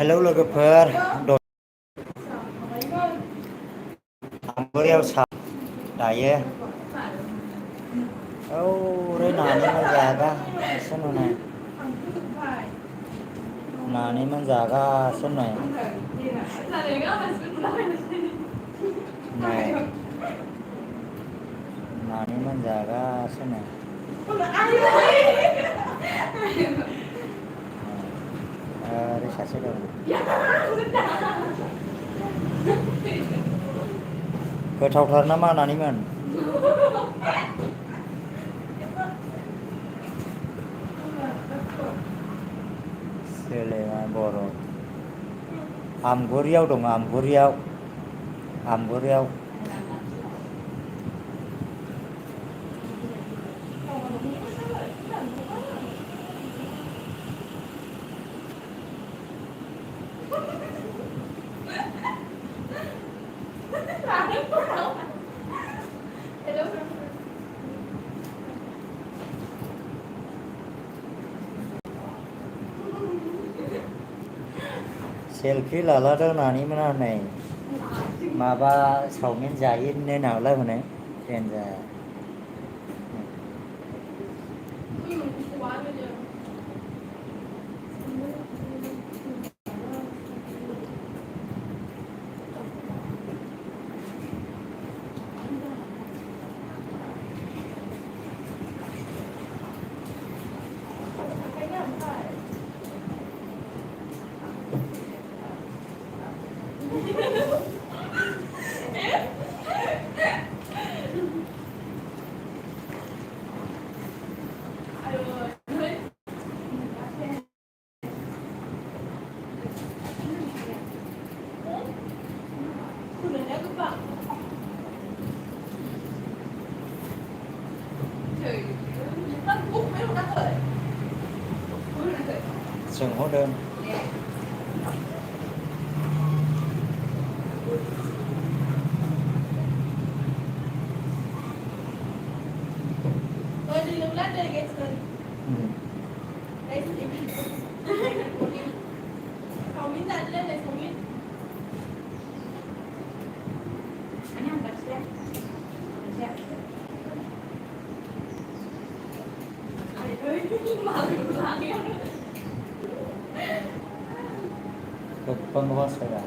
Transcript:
hello लोगोफोर आमबोरियाव सा दायो औरै नानैनो जागासिनो नै नानैनो जागासिनो नै नानैनो जागासिनो ओरै सासे दं गोथावथार ना मा नानिमोन सोलेमा बर' आमगुरियाव दङ आमगुरियाव सेलफि लालादों नानिमोना नै माबा चावमिन जाहैनो नालाय हनै देनजार सोंहरदों गोबां बासाया